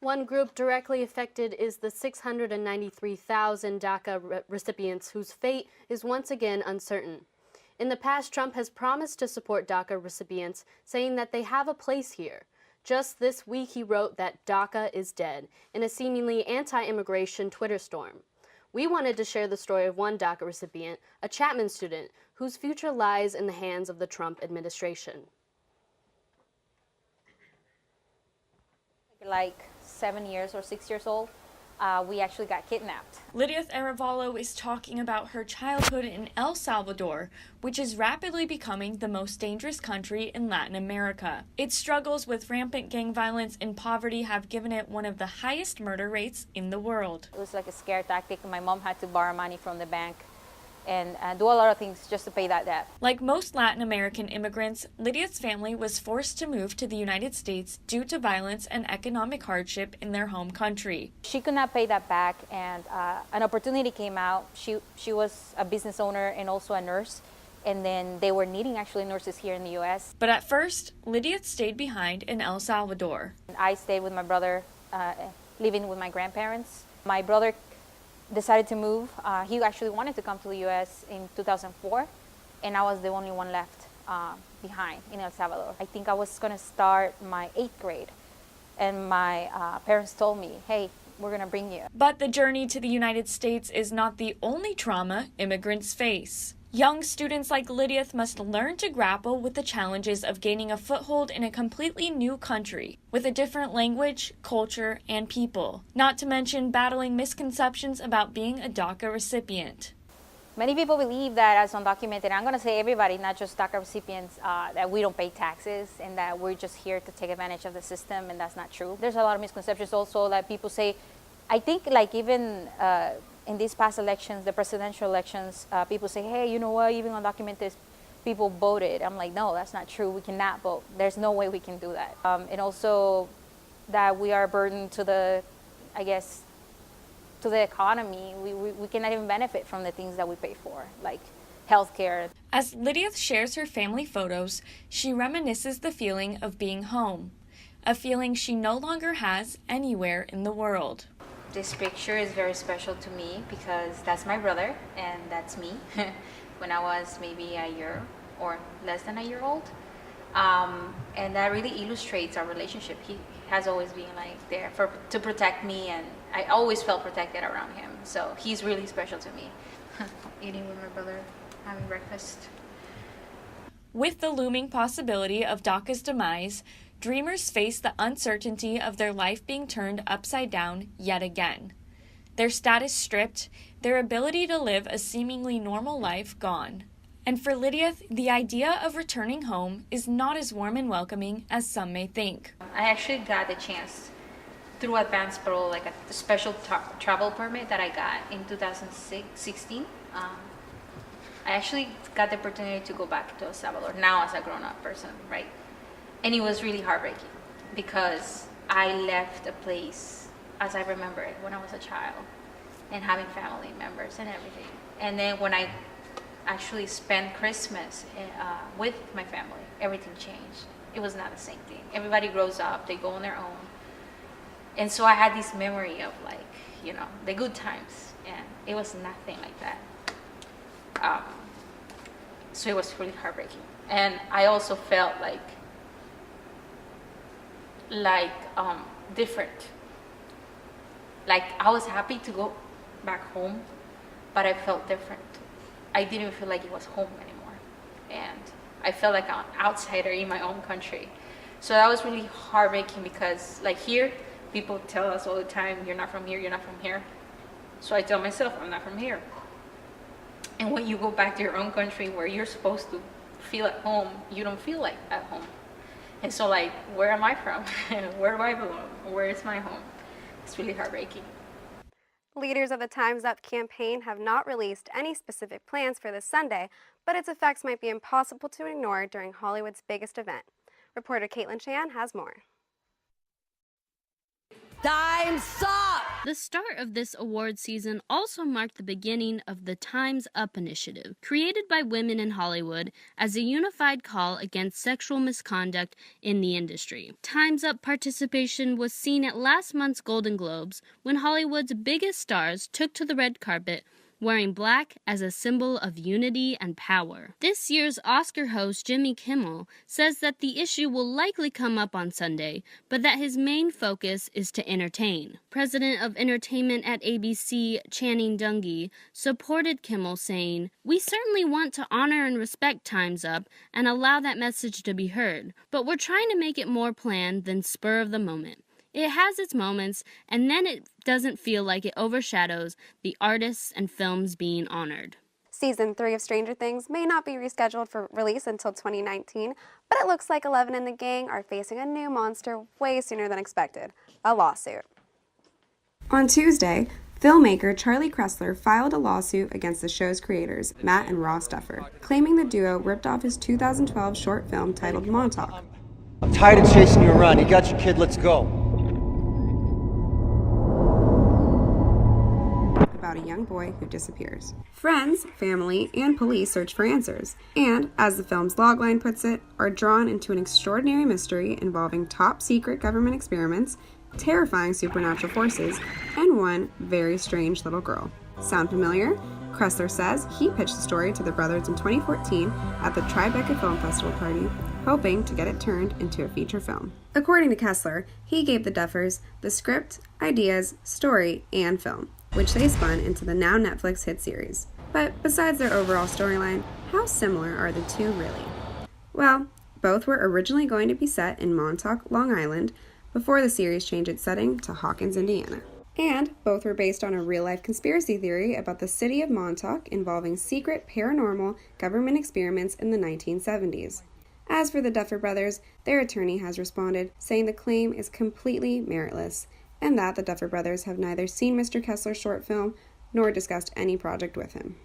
One group directly affected is the 693,000 DACA recipients whose fate is once again uncertain. In the past, Trump has promised to support DACA recipients, saying that they have a place here. Just this week, he wrote that DACA is dead in a seemingly anti-immigration Twitter storm. We wanted to share the story of one DACA recipient, a Chapman student, whose future lies in the hands of the Trump administration. Like 7 years or 6 years old, we actually got kidnapped. Lydia Arevalo is talking about her childhood in El Salvador, which is rapidly becoming the most dangerous country in Latin America. Its struggles with rampant gang violence and poverty have given it one of the highest murder rates in the world. It was like a scare tactic. My mom had to borrow money from the bank and do a lot of things just to pay that debt. Like most Latin American immigrants, Lydia's family was forced to move to the United States due to violence and economic hardship in their home country. She could not pay that back, and an opportunity came out. She was a business owner and also a nurse, and then they were needing actually nurses here in the U.S. But at first, Lydia stayed behind in El Salvador. I stayed with my brother, living with my grandparents. My brother decided to move. He actually wanted to come to the U.S. in 2004, and I was the only one left behind in El Salvador. I think I was going to start my 8th grade, and my parents told me, hey, we're going to bring you. But the journey to the United States is not the only trauma immigrants face. Young students like Lydia must learn to grapple with the challenges of gaining a foothold in a completely new country, with a different language, culture, and people, not to mention battling misconceptions about being a DACA recipient. Many people believe that as undocumented, I'm going to say everybody, not just DACA recipients, that we don't pay taxes and that we're just here to take advantage of the system, and that's not true. There's a lot of misconceptions also that people say. I think like even in these past elections, the presidential elections, people say, hey, you know what, even undocumented people voted. I'm like, no, that's not true. We cannot vote. There's no way we can do that. And also that we are a burden to the, I guess, to the economy. We cannot even benefit from the things that we pay for, like healthcare. As Lydia shares her family photos, she reminisces the feeling of being home, a feeling she no longer has anywhere in the world. This picture is very special to me because that's my brother and that's me when I was maybe a year or less than a year old. And that really illustrates our relationship. He has always been like there to protect me, and I always felt protected around him. So he's really special to me. Eating with my brother, having breakfast. With the looming possibility of DACA's demise, dreamers face the uncertainty of their life being turned upside down yet again. Their status stripped, their ability to live a seemingly normal life gone. And for Lydia, the idea of returning home is not as warm and welcoming as some may think. I actually got the chance through advanced parole, like a special travel permit that I got in 2016. I actually got the opportunity to go back to El Salvador now as a grown-up person, right? And it was really heartbreaking because I left a place as I remember it when I was a child and having family members and everything. And then when I actually spent Christmas with my family, everything changed. It was not the same thing. Everybody grows up, they go on their own. And so I had this memory of like, you know, the good times, and it was nothing like that. So it was really heartbreaking. And I also felt like different. Like I was happy to go back home, but I felt different. I didn't feel like it was home anymore, and I felt like an outsider in my own country. So that was really heartbreaking because like here, people tell us all the time, you're not from here, you're not from here. So I tell myself, I'm not from here. And when you go back to your own country where you're supposed to feel at home, you don't feel like at home. And so like, where am I from? Where do I belong? Where is my home? It's really heartbreaking. Leaders of the Time's Up campaign have not released any specific plans for this Sunday, but its effects might be impossible to ignore during Hollywood's biggest event. Reporter Caitlin Chan has more. Time's up! The start of this award season also marked the beginning of the Time's Up initiative, created by women in Hollywood as a unified call against sexual misconduct in the industry. Time's Up participation was seen at last month's Golden Globes when Hollywood's biggest stars took to the red carpet wearing black as a symbol of unity and power. This year's Oscar host Jimmy Kimmel says that the issue will likely come up on Sunday, but that his main focus is to entertain. President of Entertainment at ABC, Channing Dungey, supported Kimmel, saying, "We certainly want to honor and respect Time's Up and allow that message to be heard, but we're trying to make it more planned than spur of the moment. It has its moments, and then it doesn't feel like it overshadows the artists and films being honored." Season 3 of Stranger Things may not be rescheduled for release until 2019, but it looks like 11 and the gang are facing a new monster way sooner than expected, a lawsuit. On Tuesday, filmmaker Charlie Kressler filed a lawsuit against the show's creators, Matt and Ross Duffer, claiming the duo ripped off his 2012 short film titled Montauk. I'm tired of chasing you around. You got your kid, let's go. About a young boy who disappears. Friends, family, and police search for answers, and, as the film's logline puts it, are drawn into an extraordinary mystery involving top-secret government experiments, terrifying supernatural forces, and one very strange little girl. Sound familiar? Kressler says he pitched the story to the brothers in 2014 at the Tribeca Film Festival party, hoping to get it turned into a feature film. According to Kessler, he gave the Duffers the script, ideas, story, and film, which they spun into the now Netflix hit series. But besides their overall storyline, how similar are the two really? Well, both were originally going to be set in Montauk, Long Island, before the series changed its setting to Hawkins, Indiana. And both were based on a real-life conspiracy theory about the city of Montauk involving secret paranormal government experiments in the 1970s. As for the Duffer Brothers, their attorney has responded, saying the claim is completely meritless, and that the Duffer Brothers have neither seen Mr. Kessler's short film nor discussed any project with him.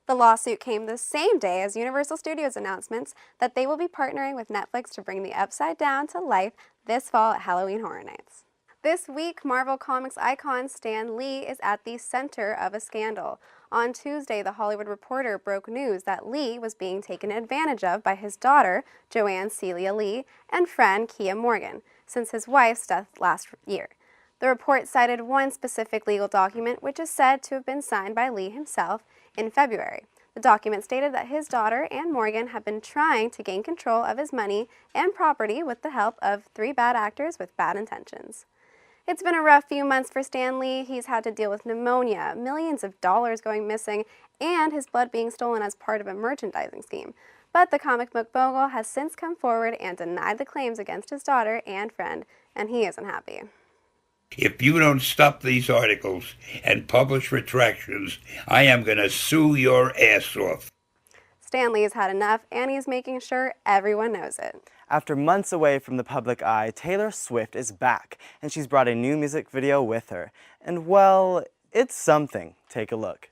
The lawsuit came the same day as Universal Studios' announcements that they will be partnering with Netflix to bring the Upside Down to life this fall at Halloween Horror Nights. This week, Marvel Comics icon Stan Lee is at the center of a scandal. On Tuesday, The Hollywood Reporter broke news that Lee was being taken advantage of by his daughter, Joanne Celia Lee, and friend Kia Morgan, since his wife's death last year. The report cited one specific legal document, which is said to have been signed by Lee himself in February. The document stated that his daughter and Morgan have been trying to gain control of his money and property with the help of 3 bad actors with bad intentions. It's been a rough few months for Stan Lee. He's had to deal with pneumonia, millions of dollars going missing, and his blood being stolen as part of a merchandising scheme. But the comic book mogul has since come forward and denied the claims against his daughter and friend, and he isn't happy. If you don't stop these articles and publish retractions, I am going to sue your ass off. Stan Lee's had enough, and he's making sure everyone knows it. After months away from the public eye, Taylor Swift is back, and she's brought a new music video with her. And well, it's something. Take a look.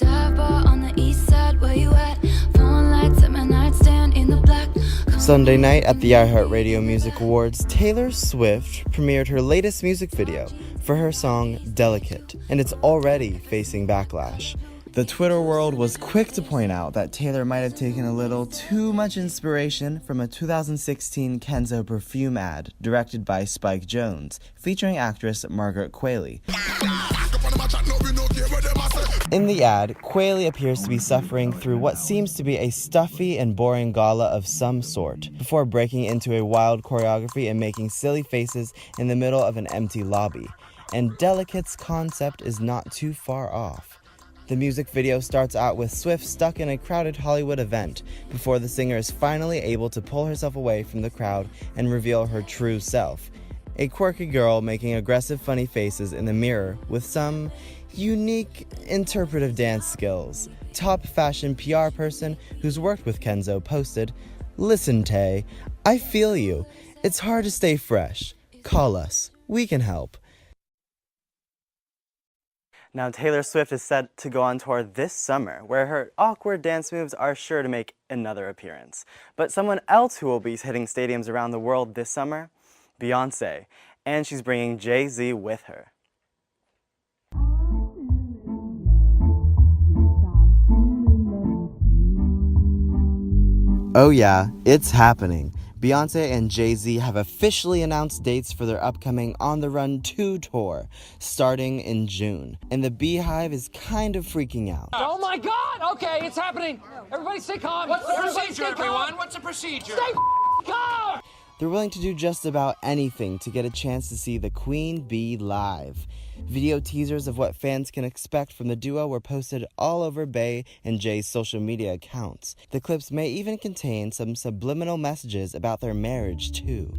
On the east side, where you at? Phone lights at my nightstand in the black. Sunday night at the iHeartRadio Music Awards, Taylor Swift premiered her latest music video for her song Delicate, and it's already facing backlash. The Twitter world was quick to point out that Taylor might have taken a little too much inspiration from a 2016 Kenzo perfume ad directed by Spike Jonze, featuring actress Margaret Qualley. In the ad, Qualley appears to be suffering through what seems to be a stuffy and boring gala of some sort, before breaking into a wild choreography and making silly faces in the middle of an empty lobby. And Delicate's concept is not too far off. The music video starts out with Swift stuck in a crowded Hollywood event before the singer is finally able to pull herself away from the crowd and reveal her true self. A quirky girl making aggressive funny faces in the mirror with some unique interpretive dance skills. Top fashion PR person who's worked with Kenzo posted, "Listen, Tay, I feel you. It's hard to stay fresh. Call us. We can help." Now, Taylor Swift is set to go on tour this summer, where her awkward dance moves are sure to make another appearance. But someone else who will be hitting stadiums around the world this summer? Beyoncé. and she's bringing Jay-Z with her. Oh yeah, it's happening. Beyonce and Jay-Z have officially announced dates for their upcoming On the Run 2 tour, starting in June. And the Beehive is kind of freaking out. Oh my God! Okay, it's happening. Everybody stay calm. What's the procedure, everyone? What's the procedure? Stay calm! They're willing to do just about anything to get a chance to see the Queen Bee live. Video teasers of what fans can expect from the duo were posted all over Bey and Jay's social media accounts. The clips may even contain some subliminal messages about their marriage, too.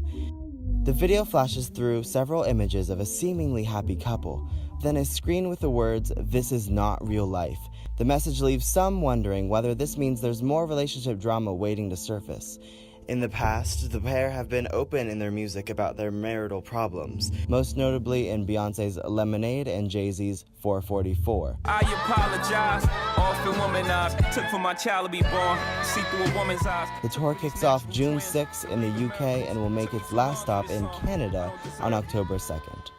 The video flashes through several images of a seemingly happy couple, then a screen with the words, "This is not real life." The message leaves some wondering whether this means there's more relationship drama waiting to surface. In the past, the pair have been open in their music about their marital problems, most notably in Beyonce's Lemonade and Jay-Z's 444. I apologize, often womanized, took for my child to be born, see through a woman's eyes. The tour kicks off June 6th in the UK and will make its last stop in Canada on October 2nd.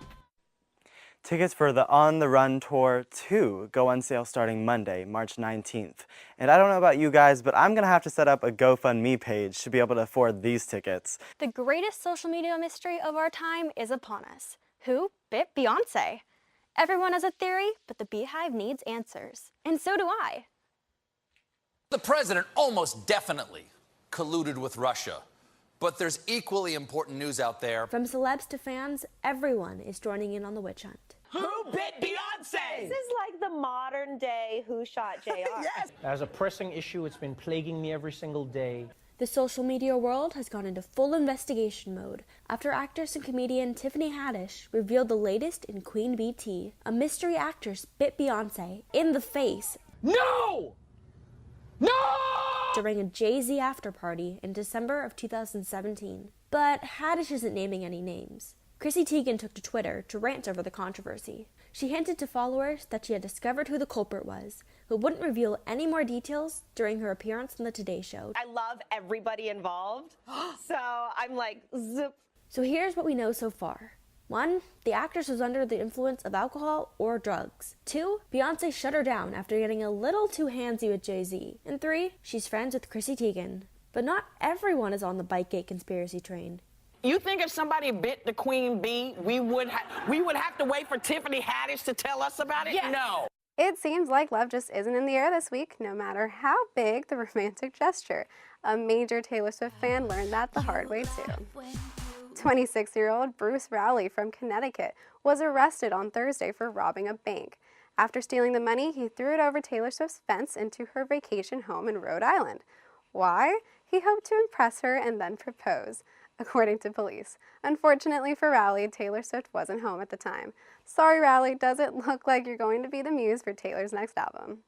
Tickets for the On the Run Tour 2 go on sale starting Monday, March 19th. And I don't know about you guys, but I'm gonna have to set up a GoFundMe page to be able to afford these tickets. The greatest social media mystery of our time is upon us. Who bit Beyonce? Everyone has a theory, but the Beehive needs answers. And so do I. The president almost definitely colluded with Russia. But there's equally important news out there. From celebs to fans, everyone is joining in on the witch hunt. Who bit Beyonce? This is like the modern day Who Shot JR. Yes. As a pressing issue, it's been plaguing me every single day. The social media world has gone into full investigation mode after actress and comedian Tiffany Haddish revealed the latest in Queen Bee tea. A mystery actress bit Beyonce in the face. No! No! During a Jay-Z after party in December of 2017. But Haddish isn't naming any names. Chrissy Teigen took to Twitter to rant over the controversy. She hinted to followers that she had discovered who the culprit was, but wouldn't reveal any more details during her appearance on the Today Show. I love everybody involved, so I'm like, zip. So here's what we know so far. 1. The actress was under the influence of alcohol or drugs. 2. Beyonce shut her down after getting a little too handsy with Jay-Z. And 3. She's friends with Chrissy Teigen. But not everyone is on the Bitegate conspiracy train. You think if somebody bit the Queen Bee, we would have to wait for Tiffany Haddish to tell us about it? Yes. No. It seems like love just isn't in the air this week, no matter how big the romantic gesture. A major Taylor Swift fan learned that the hard way, too. 26-year-old Bruce Rowley from Connecticut was arrested on Thursday for robbing a bank. After stealing the money, he threw it over Taylor Swift's fence into her vacation home in Rhode Island. Why? He hoped to impress her and then propose, according to police. Unfortunately for Rowley, Taylor Swift wasn't home at the time. Sorry, Rowley, doesn't look like you're going to be the muse for Taylor's next album.